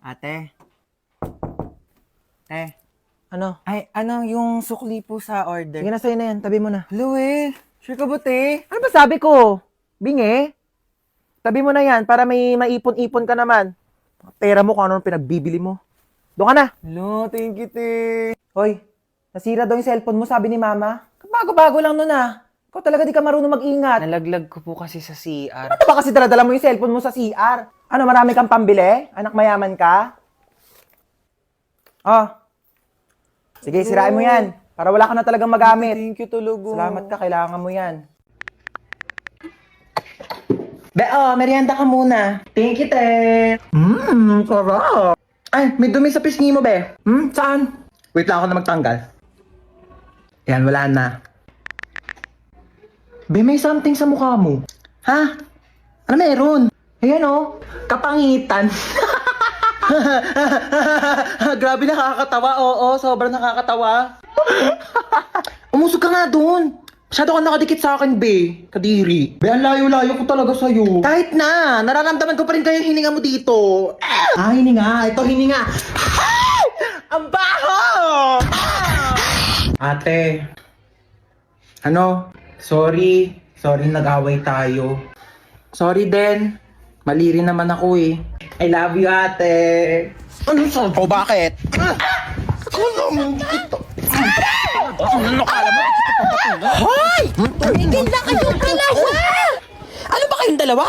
Ate? Ano? Ay, ano yung sukli po sa order? Sige na, sa'yo na yan. Tabi mo na. Luel, sure ka ba, te? Ano ba sabi ko? Bingi? Tabi mo na yan para may maipon-ipon ka naman. Pera mo kung ano pinagbibili mo. Doon ka na. Lo, thank you, te. Hoy, nasira daw yung cellphone mo, sabi ni mama. Bago-bago lang nun ah. Ikaw talaga di ka marunong mag-ingat. Nalaglag ko po kasi sa CR. Ano ba kasi daladala mo yung cellphone mo sa CR? Ano, marami kang pambili? Anak mayaman ka? Oh. Sige, sirain mo yan. Para wala ka na talagang magamit. Thank you, tulugo. Salamat ka, kailangan mo yan. Merienda ka muna. Thank you, te. Sarap. Ay, may dumi sa pisngi mo, be. Saan? Wait lang ako na magtanggal. Yan, wala na. Be, may something sa mukha mo. Ha? Ano meron? Ayan, oh. Kapangitan. Grabe, nakakatawa. Oo, sobrang nakakatawa. Umusog ka nga doon. Masyado ka nakadikit sa akin, be. Kadiri. Be, ang layo-layo ko talaga sa'yo. Kahit na. Nararamdaman ko pa rin kayo yung hininga mo dito. Hininga. Ito, hininga. Ang baho! Ate. Ano? Sorry. Sorry, nag-away tayo. Sorry din. Mali rin naman ako eh. I love you, ate. Ano sa? O bakit? Ano naman dito? Ano kala mo? Hoy! Tumigil na kayong dalawa! Ano ba kayong dalawa?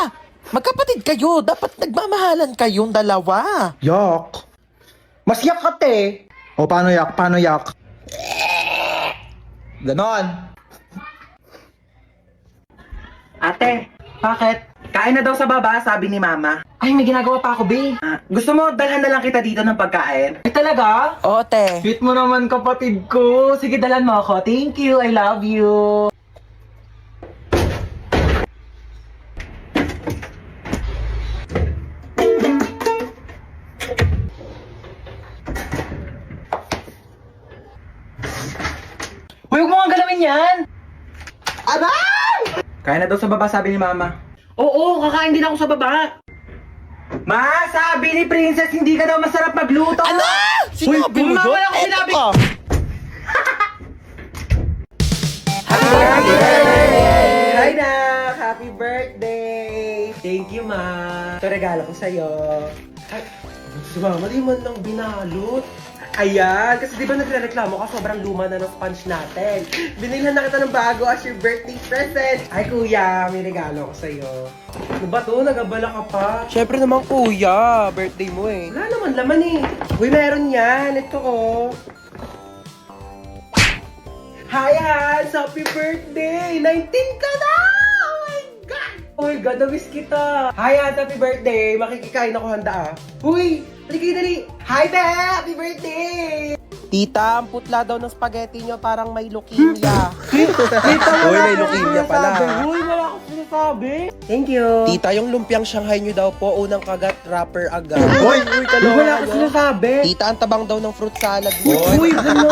Magkapatid kayo. Dapat nagmamahalan kayong dalawa. Yak. Mas yak ka, te. O, paano yak? Paano yak? Ganon. Ate, bakit? Kain na daw sa baba, sabi ni mama. Ay, may ginagawa pa ako, be. Gusto mo, dalhan na lang kita dito ng pagkain? Ay, talaga? Oo, te. Sweet mo naman, kapatid ko. Sige, dalhan mo ako. Thank you, I love you. Huwag mo nga galawin yan! Aray! Kaya na daw sa baba, sabi ni mama. Oo, kakain din ako sa baba. Ma, sabi ni Princess, hindi ka daw masarap magluto. Ano? Sinabi mo mama yun? ako sinabi. Eto ka. Happy birthday! Hi, Nak! Happy birthday! Thank you, ma. Ito regalo ko sa'yo. Ay, si mama, di man lang binalot. Ayan, kasi di ba nagre-reklamo ka, sobrang luma na ng sponge natin. Binilhan na kita ng bago as your birthday present. Ay, kuya, may regalo ko sa'yo. Ano ba to? Nagabala ka pa? Siyempre naman, kuya. Birthday mo eh. Wala naman laman eh. Uy, meron yan. Ito ko. Hi, Hans! Happy birthday! 19 ka na! Oh my God! Oh my God, na-miss kita. Hi, Hans! Happy birthday! Makikikain ako handa ah. Uy! Dali, dali! Hi, Be! Happy birthday! Tita, ang putla daw ng spaghetti nyo parang may leukemia. Tita, Uy, may leukemia pala. Uy, wala akong sinasabi. Thank you. Tita, yung lumpiang Shanghai nyo daw po, unang kagat, wrapper agad. Uy, wala akong sinasabi. Tita, ang tabang daw ng fruit salad mo. Uy, ano?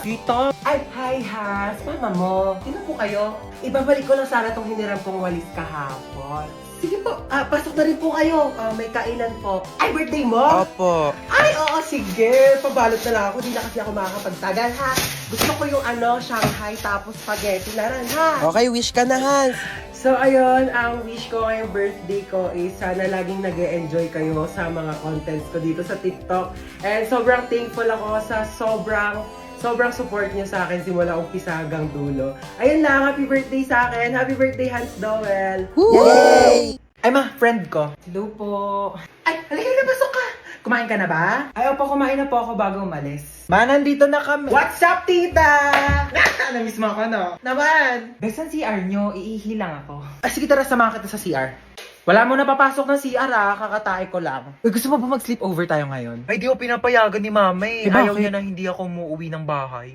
Tita! Ay, hi, Has! Mama mo, sino po kayo? Ibabalik ko lang sana tong hiniram kong walis kahapon. Sige po, pasok na rin po kayo. May kainan po. Ay, birthday mo? Opo. Ay, oo, sige. Pabalot na lang ako. Di na kasi ako makakapagtagal, ha? Gusto ko yung Shanghai tapos spaghetti na rin, ha? Okay, wish ka na, Hans. So, ayun, ang wish ko ngayong birthday ko is sana laging nag-e-enjoy kayo sa mga contents ko dito sa TikTok. And sobrang thankful ako sa sobrang support niyo sa akin simula umpisa hanggang dulo. Ayun lang, happy birthday sa akin. Happy birthday, Hans Dowell. Yay! Ay ma, friend ko. Hello po. Ay, halika na, pasok ka. Kumain ka na ba? Ay, opo, kumain na po ako bago umalis. Ma, nandito na kami. What's up, tita? Namiss mo ako, no? Naman. Besan CR nyo, iihi lang ako. Ay, sige, tara, samahan kita sa CR. Wala mo na papasok ng CR kakatae ko lang. Uy, gusto mo ba mag-sleepover tayo ngayon? Ay, di ko pinapayagan ni mama eh. Eh, Ayaw bakit? niya na hindi ako umuwi ng bahay.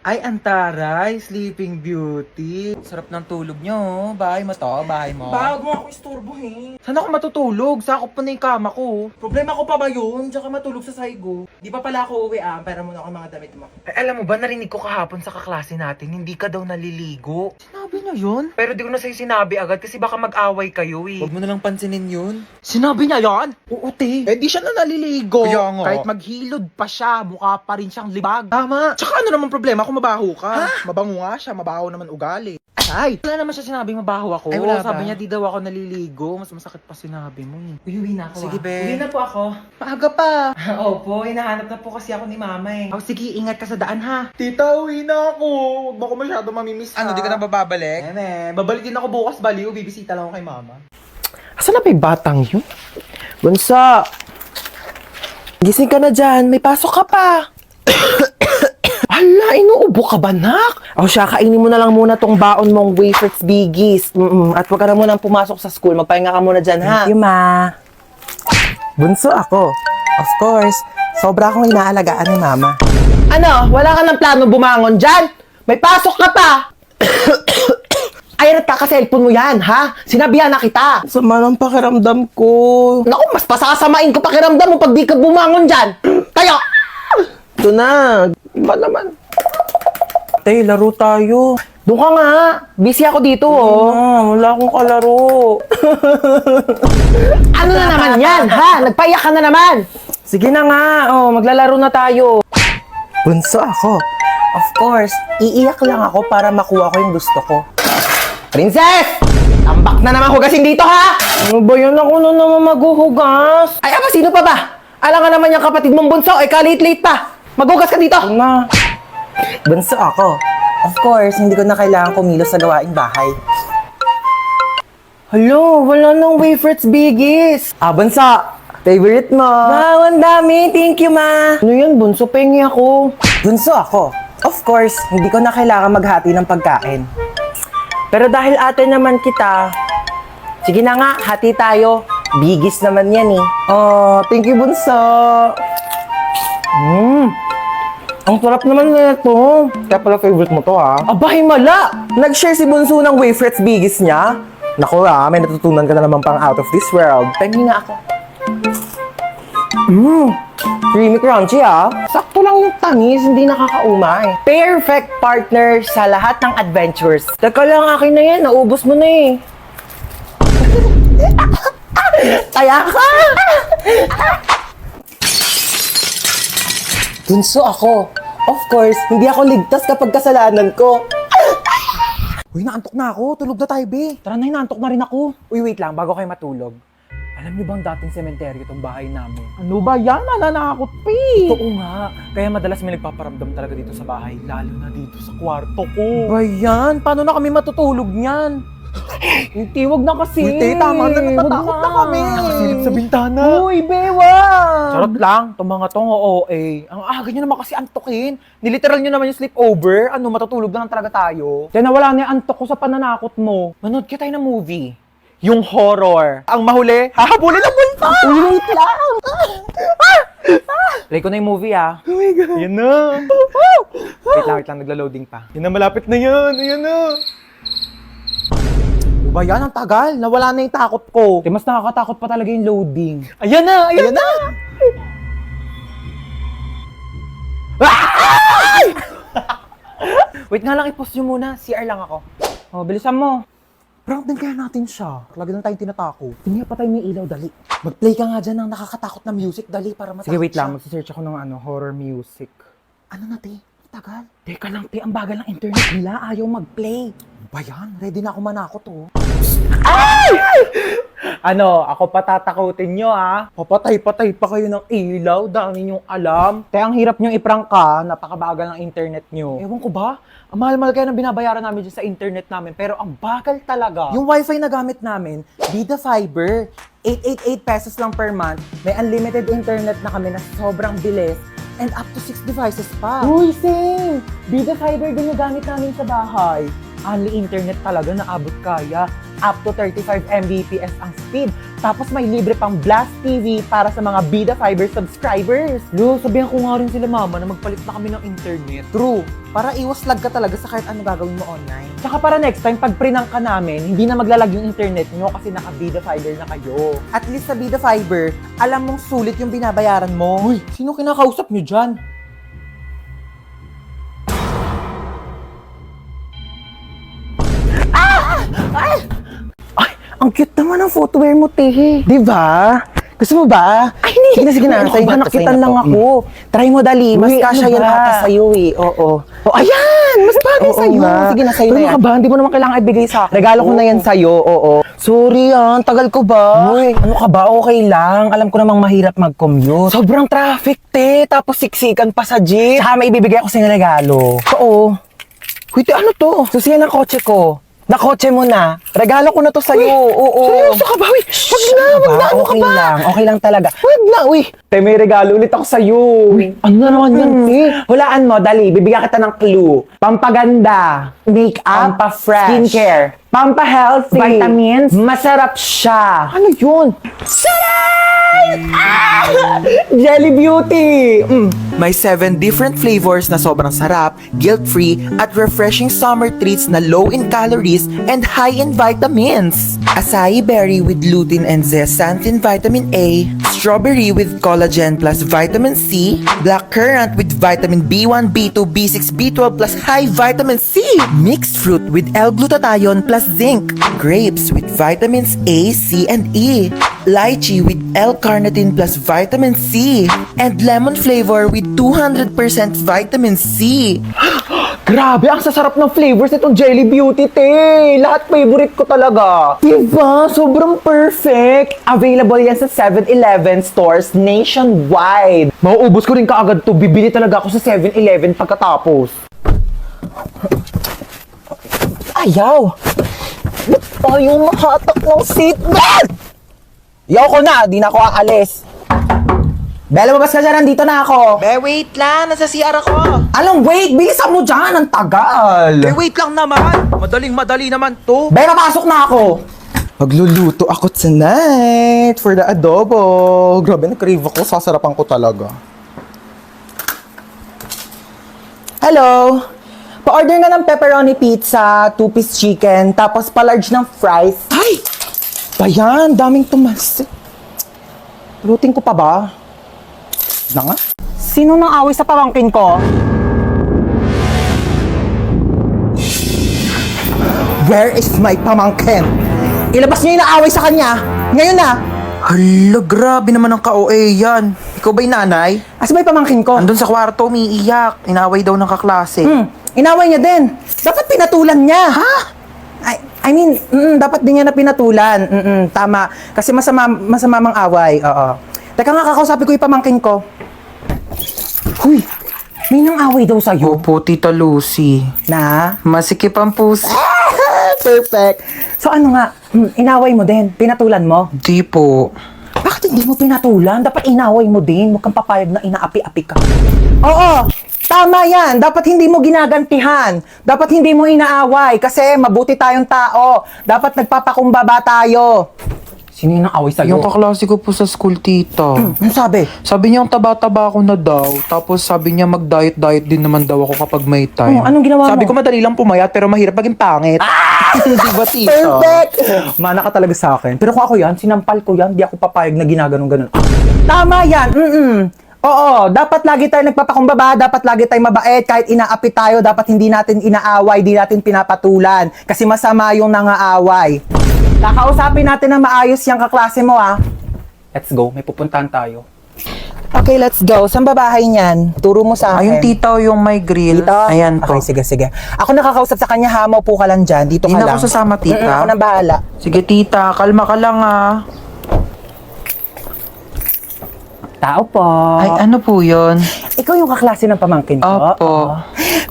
Ay, antaray, Sleeping Beauty. Sarap ng tulog nyo, oh. Bahay mo to, bahay mo. Bago mo ako istorbohin. Saan ako matutulog? Sakop pa na yung kama ko. Problema ko pa ba yun? Diyan ka matulog sa saigo. Di pa pala ako uwi Pera muna ako mga damit mo. Ay, alam mo ba, narinig ko kahapon sa kaklase natin, hindi ka daw naliligo. Sinabi niya yun? Pero di ko na sa'yo sinabi agad kasi baka mag-away kayo eh. Huwag mo na lang pansinin yun. Sinabi niya yan? Oo, te. Eh di siya na naliligo. Kaya nga. Kahit maghilod pa siya, mukha pa rin siyang libag. Tama. Tsaka ano naman problema kung mabaho ka? Mabango nga siya, mabaho naman ugali. Ay! Wala naman siya sinabing mabaho ako. Ay, wala Sabi ba? niya di daw ako naliligo. Mas masakit pa sinabi mo eh. Uwi na ako. Sige, be. Uwi na po ako. Maaga pa. Opo, hinahanap na po kasi ako ni mama eh. Oh, sige, ingat ka sa daan ha. Tita, uwi na ako. Huwag mo ako masyado mamimiss Ano, di ka na babalik? babalik din ako bukas baliw. Bibisita lang ako kay mama. Asan na ba yung batang yun? Bunso! Gising ka na dyan, may pasok ka pa. Hala, inuubo ka ba, nak? O siya, kainin mo na lang muna tong baon mong wafers biggies. At huwag ka na munang pumasok sa school. Magpahinga ka muna dyan, ha? Thank you, ma. Bunso ako. Of course, sobra akong inaalagaan ni mama. Ano, wala ka ng plano bumangon dyan? May pasok ka pa! Ay, nagkaka-cellphone mo yan, ha? Sinabihan na kita. Sama ng pakiramdam ko. Naku, mas pasasamain ko pakiramdam mo pag di ka bumangon dyan. Tayo! Ito na. Iba naman. Tay, laro tayo. Doon ka nga. Busy ako dito, oh. Wala akong kalaro. Ano na naman yan, ha? Nagpaiyak ka na naman. Sige na nga. Maglalaro na tayo. Bunso ako. Of course, iiyak lang ako para makuha ko yung gusto ko. Princess! Tambak na naman hugasin dito, ha? Ano ba yun? Ako na naman maghuhugas. Ay, ama, sino pa ba? Alam nga naman yung kapatid mong bunso, ay kalit-late pa. Maghugas ka dito. Na. Bunso ako. Of course, hindi ko na kailangan kumilos sa gawaing bahay. Hello, wala nang wafers biggies. Bunso. Favorite mo. Wow, ang dami. Thank you, ma. Ano yan, bunso? Pengi ako. Bunso ako. Of course, hindi ko na kailangan maghati ng pagkain. Pero dahil ate naman kita, sige na nga, hati tayo. Bigis naman yan eh. Thank you, bunso. Ang sarap naman na ito. Kaya pala favorite mo to, ha? Aba, himala! Nag-share si Bunso ng Wafers Biggies niya. Naku, may natutunan ka na naman pang out of this world. Pengi nga ako. Creamy crunchy, ha? Sakto lang yung tamis, hindi nakakaumay. Perfect partner sa lahat ng adventures. Teka lang, akin na yan. Naubos mo na eh. Kaya ka! Bunso ako. Of course, hindi ako ligtas kapag kasalanan ko. Uy, naantok na ako. Tulog na tayo, be. Tara na, naantok na rin ako. Uy, wait lang, bago kayo matulog. Alam niyo bang dating sementeryo itong bahay namin? Ano ba yan? Nananakot pa eh. Oo nga. Kaya madalas may nagpaparamdam talaga dito sa bahay, lalo na dito sa kwarto ko. Ba yan? Paano na kami matutulog niyan? Hindi, wag na kasi. Uy, te, tama na, natatakot Wag na kami. Nakasilip sa bintana. Uy, bewa! Charot lang, itong mga tong OA. Ang aga nyo naman kasi antokin. Niliteral nyo naman yung sleepover. Ano, matutulog na lang talaga tayo. Kaya nawala na yung antok ko sa pananakot mo. Manood ka tayo ng movie. Yung horror. Ang mahuli, hahabulin ang multo! Wait lang! Play ko na yung movie, ah. Oh my God. Ayan na. Wait lang, nagla-loading pa. Yan na, malapit na yan. Ayan na. Ba yan? Ang tagal. Nawala na yung takot ko. Mas nakakatakot pa talaga yung loading. Ayan na, ayan na. Wait nga lang, i-post nyo muna. CR lang ako. Bilisan mo. Prank din kaya natin siya. Lagi lang tayong tinatako. Tingnan pa tayo may ilaw, dali. Mag-play ka nga dyan ng nakakatakot na music, dali, para matakot Sige, wait siya. lang. Magsisearch ako ng horror music. Ano na, te? Tagal. Teka lang, te. Ang bagal ng internet nila. Ayaw mag-play. Ba yan? Ready na ako manakot, oh. Ano, ako patatakutin nyo, ha? Papatay-patay pa kayo ng ilaw. Dami nyong alam. Kaya ang hirap nyong iprank napakabagal ng internet nyo. Ewan ko ba? Ang mahal-mahal kaya ng binabayaran namin dyan sa internet namin, pero ang bagal talaga. Yung wifi na gamit namin, Vida Fiber, 888 pesos lang per month. May unlimited internet na kami na sobrang bilis and up to 6 devices pa. Uy, same! Vida Fiber din yung gamit namin sa bahay. Only internet talaga na abot kaya. up to 35 Mbps ang speed. Tapos may libre pang Blast TV para sa mga Bida Fiber subscribers. Lo, sabihan ko nga rin sila mama na magpalit na kami ng internet. True. Para iwas lag ka talaga sa kahit ano gagawin mo online. Tsaka para next time, pag prinang ka namin, hindi na maglalag yung internet nyo kasi naka-Bida Fiber na kayo. At least sa Bida Fiber, alam mong sulit yung binabayaran mo. Uy, sino kinakausap nyo dyan? Ay, ang cute naman ang footwear mo, Tehe. Di ba? Gusto mo ba? Ay, hindi. Sige na, Ano sa'yo ba? na nakitan lang ako. Try mo, dali. Mas Uy, kasya ano yan ba? ata sa'yo eh. Oo. Oh, ayan! Mas bagay Oo sa'yo. nga. Sige na, sa'yo Ano na yan. ka ba? Hindi mo naman kailangan ibigay sa akin. Regalo ko na yan sa'yo, oo. Sorry tagal ko ba? Uy, ano ka ba? Okay lang. Alam ko namang mahirap mag-commute. Sobrang traffic, te. Tapos siksikan pa sa jeep. Tsaka may ibibigay ako sa'yo regalo. Oo. Uy, te, ano to? Susiyan ang kotse ko. Nakotse mo na. Regalo ko na to sa'yo. Oo. Seryoso ka ba? Uy, wag na, wag na. Ano ka Okay ba? lang. Okay lang talaga. Wag na, uy. Te, may regalo ulit ako sa'yo. Ano na naman yan, te? Hulaan mo, dali. Bibigyan kita ng clue. Pampaganda. Makeup. Pampa-fresh. Skincare. Pampa-healthy. Vitamins. Masarap siya. Ano yun? Jelly Beauty! May 7 different flavors na sobrang sarap, guilt-free, at refreshing summer treats na low in calories and high in vitamins. Acai berry with lutein and zeaxanthin vitamin A, strawberry with collagen plus vitamin C, black currant with vitamin B1, B2, B6, B12 plus high vitamin C, mixed fruit with L-glutathione plus zinc, grapes with vitamins A, C, and E, lychee with L-carnitine plus vitamin C, and lemon flavor with 200% vitamin C. Grabe, ang sasarap ng flavors nitong Jelly Beauty, te. Lahat favorite ko talaga. Diba? Sobrang perfect! Available yan sa 7-Eleven stores nationwide. Mauubos ko rin kaagad to. Bibili talaga ako sa 7-Eleven pagkatapos. Ayaw! Ba't tayo nakatak ng seatbelt? Yaw ko na, di na ako aalis. Bella, babas ka dyan, nandito na ako. Be, wait lang, nasa CR ako. Anong wait? Bilisan mo dyan, ang tagal. Be, wait lang naman. Madaling-madali naman to. Bella, pasok na ako. Magluluto ako tonight for the adobo. Grabe, na-crave ako. Sasarapan ko talaga. Hello? Pa-order na ng pepperoni pizza, 2-piece chicken, tapos pa-large ng fries. Ay! Bayan, daming tumalsik. Lutin ko pa ba? Na nga? Sino nang away sa pamangkin ko? Where is my pamangkin? Ilabas niyo yung naaway sa kanya. Ngayon na. Hala, grabe naman ang ka-OA yan. Ikaw ba'y nanay? Asa ba yung pamangkin ko? Andun sa kwarto, umiiyak. Inaway daw ng kaklase. Inaway niya din. Dapat pinatulan niya. Ha? I mean, dapat din niya na pinatulan. Tama. Kasi masama mang away. Oo. Teka nga, kakausapin ko yung pamangkin ko. Huy, may nang away daw sa'yo. Opo, Tita Lucy. Na? Masikip ang puso. Perfect. So ano nga, inaway mo din, pinatulan mo. Di po. Bakit hindi mo pinatulan? Dapat inaway mo din. Huwag kang papayag na inaapi-api ka. Oo, tama yan. Dapat hindi mo ginagantihan. Dapat hindi mo inaaway kasi mabuti tayong tao. Dapat nagpapakumbaba tayo. Sino yung naaway sa'yo? Yung kaklase ko po sa school, tita. Ano sabi? Sabi niya, ang taba-taba ako na daw. Tapos sabi niya, mag-diet-diet din naman daw ako kapag may time. Oh, anong ginawa Sabi mo? ko, madali lang pumayat, pero mahirap maging pangit. Di ba, tita? Perfect! Mana ka talaga sa akin. Pero kung ako yan, sinampal ko yan, di ako papayag na ginaganon-ganon. Tama yan! Oo, dapat lagi tayo nagpapakumbaba, dapat lagi tayo mabait, kahit inaapi tayo, dapat hindi natin inaaway, di natin pinapatulan. Kasi masama yung nangaaway. Kakausapin natin ng maayos yung kaklase mo, ah. Let's go, may pupuntahan tayo. Okay, let's go. Saan ba bahay niyan? Turo mo sa akin. Ayun, tita, yung may grill. Dito? Ayan po. Okay, sige. Ako nakakausap sa kanya, ha? Maupo ka lang dyan. Dito Di ka na lang. ako sasama, tita. Ako nang bahala. Sige, tita, kalma ka lang, ah. Tao po. Ay, ano po yun? Ikaw yung kaklase ng pamangkin ko? Opo. Oo.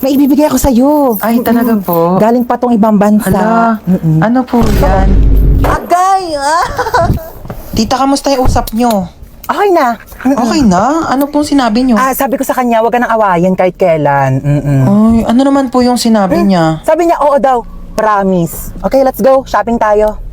May ibibigay ako sa'yo. Ay, talaga po? Galing pa tong ibang bansa. Hala, ano po yan? Agay! Tita, kamusta yung usap nyo? Okay na. Okay na? Ano pong sinabi nyo? Sabi ko sa kanya, huwag ka nang awayan kahit kailan. Ay, ano naman po yung sinabi niya? Sabi niya, oo daw. Promise. Okay, let's go. Shopping tayo.